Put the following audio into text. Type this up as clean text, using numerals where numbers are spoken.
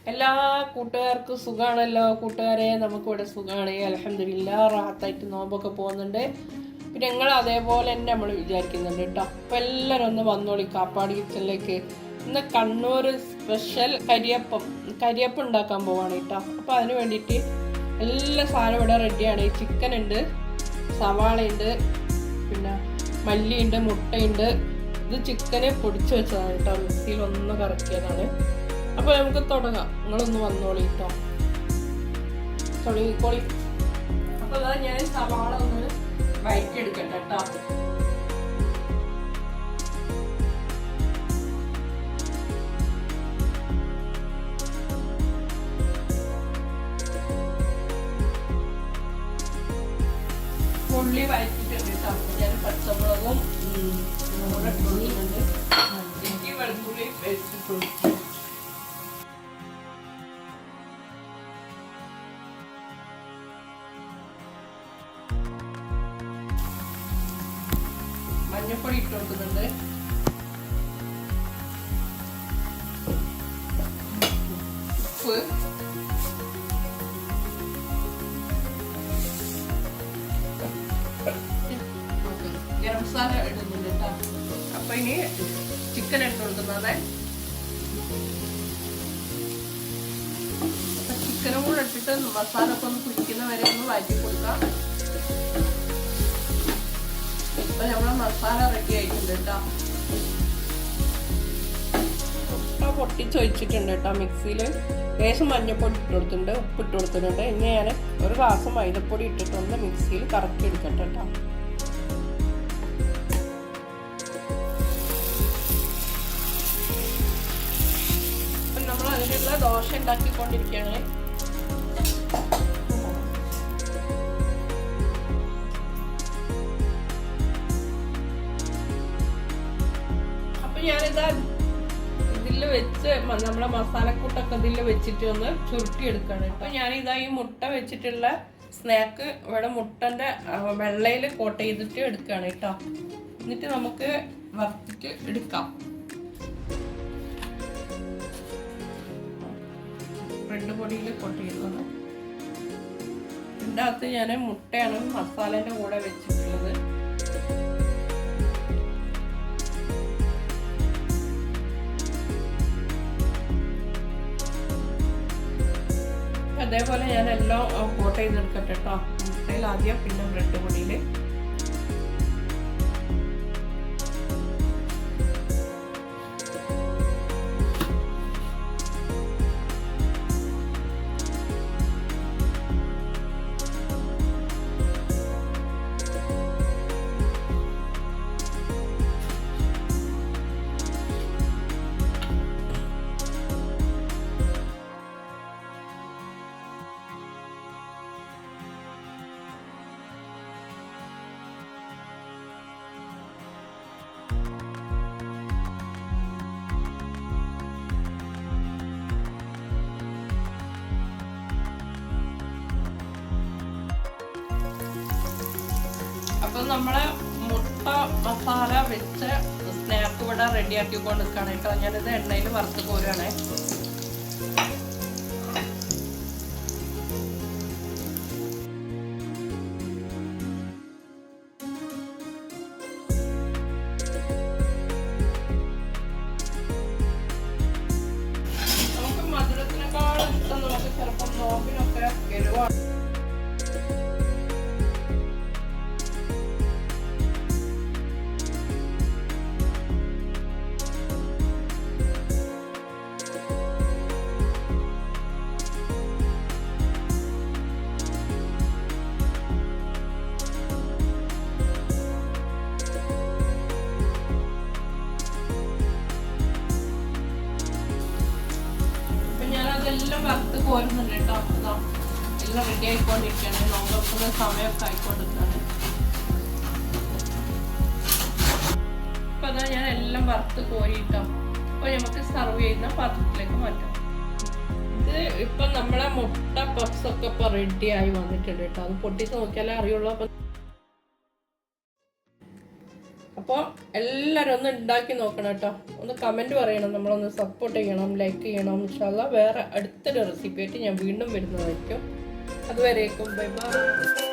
എല്ലാ കൂട്ടുകാർക്കും സുഖാണല്ലോ കൂട്ടുകാരെ. നമുക്കിവിടെ സുഖമാണ്, അൽഹംദുലില്ലാ. റാഹത്തായിട്ട് നോമ്പൊക്കെ പോകുന്നുണ്ട്. പിന്നെ ഞങ്ങൾ അതേപോലെ തന്നെ നമ്മൾ വിചാരിക്കുന്നുണ്ട് കേട്ടോ. അപ്പം എല്ലാവരും ഒന്ന് വന്നോളി കാപ്പാട് കിച്ചണിലേക്ക്. ഇന്ന് കണ്ണൂർ സ്പെഷ്യൽ കരിയപ്പം ഉണ്ടാക്കാൻ പോവാണ് കേട്ടോ. അപ്പം അതിന് വേണ്ടിയിട്ട് എല്ലാ സാധനം ഇവിടെ റെഡിയാണ്. ചിക്കൻ ഉണ്ട്, സവാള ഉണ്ട്, പിന്നെ മല്ലിയുണ്ട്, മുട്ടയുണ്ട്. ഇത് ചിക്കന് പൊടിച്ചു വെച്ചതാണ് കേട്ടോ, മിക്സിയിൽ ഒന്ന് കറക്കിയതാണ്. അപ്പോൾ നമുക്ക് തുടങ്ങാം. നിങ്ങളൊന്ന് വന്നോളി കേട്ടോ, തുടങ്ങിക്കോളി. അപ്പോൾ അതാ ഞാൻ സവാള ഒന്ന് വഴറ്റിയെടുക്കട്ടെ കേട്ടോ. ഉള്ളി വഴറ്റിട്ടുണ്ട് കേട്ടോ. ഞാൻ പച്ചമുളകും നമ്മുടെ ഉള്ളിയുണ്ട്, ഇഞ്ചി വെളുത്തുള്ളി പേസ്റ്റ്. മഞ്ഞപ്പൊടി ഇട്ട് കൊടുക്കുന്നുണ്ട്, ഉപ്പ്, ഗരം മസാല ഇടുന്നുണ്ട് കേട്ടോ. അപ്പൊ ഇനി ചിക്കൻ ഇട്ട് കൊടുക്കുന്നത്. ചിക്കനും കൂടെ ഇട്ടിട്ട് മസാല ഒക്കെ ഒന്ന് പിടിക്കുന്ന വരെ ഒന്ന് വഴറ്റി കൊടുക്കാം. ഇപ്പൊ നമ്മളെ മസാല റെഡി ആയിട്ടുണ്ട് കേട്ടോ. മുട്ട പൊട്ടിച്ചൊഴിച്ചിട്ടുണ്ട് കേട്ടോ മിക്സിയിൽ. ലേശം മഞ്ഞപ്പൊടി ഇട്ട് കൊടുത്തിട്ടുണ്ട്, ഉപ്പ് ഇട്ട് കൊടുത്തിട്ടുണ്ട്. ഇനി ഞാൻ ഒരു ഗ്ലാസ് മൈദപ്പൊടി ഇട്ടിട്ട് ഒന്ന് മിക്സിയിൽ കറക്കി എടുക്കട്ടെ കേട്ടോ. നമ്മൾ അതിനുള്ള ദോശ ഉണ്ടാക്കിക്കൊണ്ടിരിക്കുകയാണ്. ഞാനിതാ ഇതിൽ വെച്ച് നമ്മളെ മസാലക്കൂട്ടൊക്കെ ഇതിൽ വെച്ചിട്ട് ഒന്ന് ചുരുട്ടി എടുക്കുകയാണ്. അപ്പൊ ഞാനിതാ ഈ മുട്ട വെച്ചിട്ടുള്ള സ്നാക്ക് ഇവിടെ മുട്ടന്റെ വെള്ളയിൽ കോട്ട് ചെയ്തിട്ട് എടുക്കുകയാണ് കേട്ടോ. എന്നിട്ട് നമുക്ക് വറുത്തിട്ട് എടുക്കാം. ബ്രെഡ് പൊടിയിൽ കോട്ട് ചെയ്യുന്നത്. ഇതിൻ്റെ അകത്ത് ഞാൻ മുട്ടയാണ് മസാലേൻ്റെ കൂടെ വെച്ചിട്ടുള്ളത്. അതേപോലെ ഞാൻ എല്ലാം കോട്ട് ചെയ്തെടുക്കട്ടെ കേട്ടോ. മുട്ടയിൽ ആദ്യം, പിന്നെ ബ്രെഡ് പൊടിയിൽ. അപ്പൊ നമ്മളെ മുട്ട മസാല വെച്ച സ്നാക്ക് ഇവിടെ റെഡിയാക്കി കൊണ്ട് നിൽക്കുകയാണ് കേട്ടോ. ഞാനിത് എണ്ണയിൽ വറുത്ത് കോരുകയാണ്. നമുക്ക് മധുരത്തിനേക്കാളും ഇഷ്ടം നമുക്ക് ചിലപ്പോൾ നോമ്പിനൊക്കെ എരിവാണ്. എല്ലാം വറുത്ത് കോരുന്നുണ്ട് കേട്ടോ. എല്ലാം റെഡി ആയിക്കൊണ്ടിരിക്കുകയാണ്. നോക്കുന്ന സമയമൊക്കെ ആയിക്കൊണ്ടിരിക്കുകയാണ്. അപ്പൊ അതാ ഞാൻ എല്ലാം വറുത്ത് കോരിട്ടോ. അപ്പൊ നമുക്ക് സർവ് ചെയ്യുന്ന പാത്രത്തിലേക്ക് മാറ്റാം. ഇത് ഇപ്പൊ നമ്മളെ മുട്ട പപ്സ് ഒക്കെ ഇപ്പൊ റെഡി ആയി വന്നിട്ടുണ്ട് കേട്ടോ. അത് പൊട്ടിച്ച് നോക്കിയാലേ അറിയുള്ളൂ. അപ്പോൾ എല്ലാവരും ഒന്ന് ഉണ്ടാക്കി നോക്കണം കേട്ടോ. ഒന്ന് കമൻറ്റ് പറയണം, നമ്മളൊന്ന് സപ്പോർട്ട് ചെയ്യണം, ലൈക്ക് ചെയ്യണം. ഇൻഷാ അല്ലാഹ് വേറെ അടുത്തൊരു റെസിപ്പി ആയിട്ട് ഞാൻ വീണ്ടും വരുന്നതായിരിക്കും. അതുവരേക്കും ബൈ ബൈ.